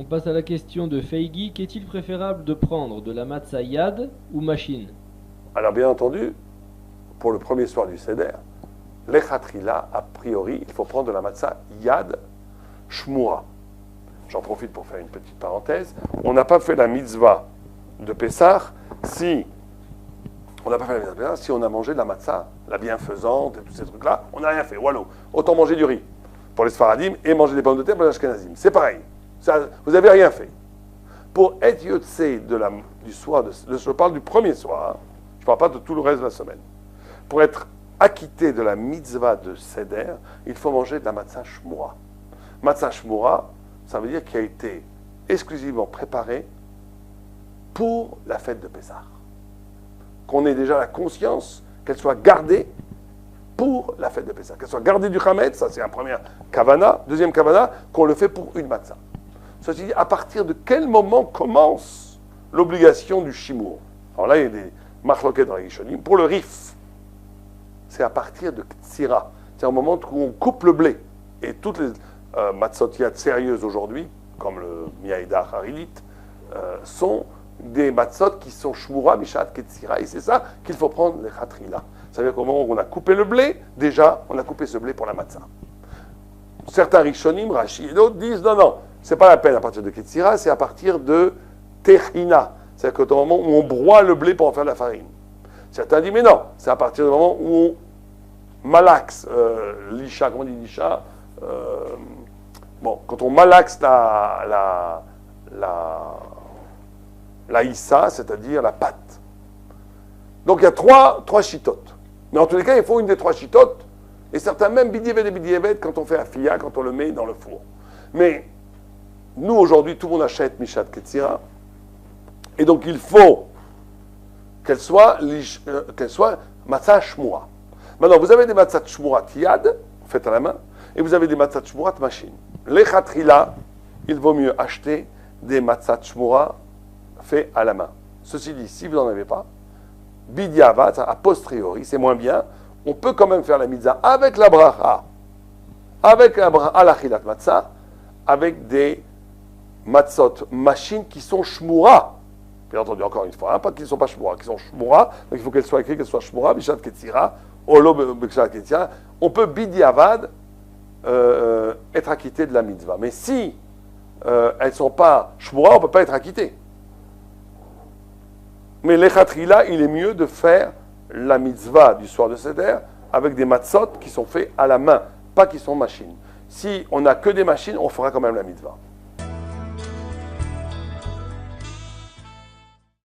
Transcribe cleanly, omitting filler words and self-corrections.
On passe à la question de Feigi. Qu'est-il préférable de prendre de la matzah yad ou machine? Alors bien entendu, pour le premier soir du Seder, l'Echatrila, a priori, il faut prendre de la matzah yad shmura. J'en profite pour faire une petite parenthèse. On n'a pas fait la mitzvah de Pessah si on n'a pas fait la mitzvah de Pessah si on a mangé de la matzah, la bienfaisante et tous ces trucs-là, on n'a rien fait. Wallo. Autant manger du riz pour les Sfaradim et manger des pommes de terre pour les Ashkenazim. C'est pareil. Ça, vous n'avez rien fait. Pour être yotse du soir, je parle du premier soir, hein, je ne parle pas de tout le reste de la semaine. Pour être acquitté de la mitzvah de Seder, il faut manger de la matzah shmura. Matzah shmura, ça veut dire qu'il a été exclusivement préparé pour la fête de Pessah. Qu'on ait déjà la conscience qu'elle soit gardée pour la fête de Pessah. Qu'elle soit gardée du Hametz, ça c'est un premier kavana. Deuxième kavana, qu'on le fait pour une matzah. Ceci dit, à partir de quel moment commence l'obligation du shimour? Alors là, il y a des marloquettes dans les Rishonim. Pour le rif, c'est à partir de Ktsira. C'est un moment où on coupe le blé. Et toutes les matzot yad sérieuses aujourd'hui, comme le miaïda harilit, sont des matzot qui sont shmura, mishat, ketsira. Et c'est ça qu'il faut prendre les khatrila. Ça veut dire qu'au moment où on a coupé le blé, déjà, on a coupé ce blé pour la matzah. Certains Rishonim, Rashi et d'autres disent non, c'est pas la peine à partir de ketsira, c'est à partir de techina. C'est-à-dire qu'au moment où on broie le blé pour en faire de la farine. Certains disent mais non, c'est à partir du moment où on malaxe l'isha, comment on dit l'isha quand on malaxe la issa, c'est-à-dire la pâte. Donc il y a trois chitotes. Mais en tous les cas, il faut une des trois chitotes. Et certains même bidievet et bidievet quand on fait la fia, quand on le met dans le four. Mais nous, aujourd'hui, tout le monde achète Mishat Ketsira. Et donc il faut qu'elle soit matzah shmura. Maintenant, vous avez des matzah shmura yad, faites à la main, et vous avez des matzah shmura machine. Les khatrila, il vaut mieux acheter des matzah shmura faits à la main. Ceci dit, si vous n'en avez pas, bidiava, a posteriori, c'est moins bien, on peut quand même faire la mitzvah avec la bracha, l'achilat matzah, avec des matzot machines qui sont shmura. Bien entendu, encore une fois, pas qu'ils ne sont pas shmura, qui sont shmura, donc il faut qu'elles soient écrites, qu'elles soient shmura, bishat ketzira, olo bishat ketzira. On peut bidiavad être acquitté de la mitzvah. Mais si elles ne sont pas shmura, on ne peut pas être acquitté. Mais l'echatrila, il est mieux de faire la mitzvah du soir de Seder avec des matzot qui sont faits à la main, pas qui sont machines. Si on n'a que des machines, on fera quand même la mitzvah.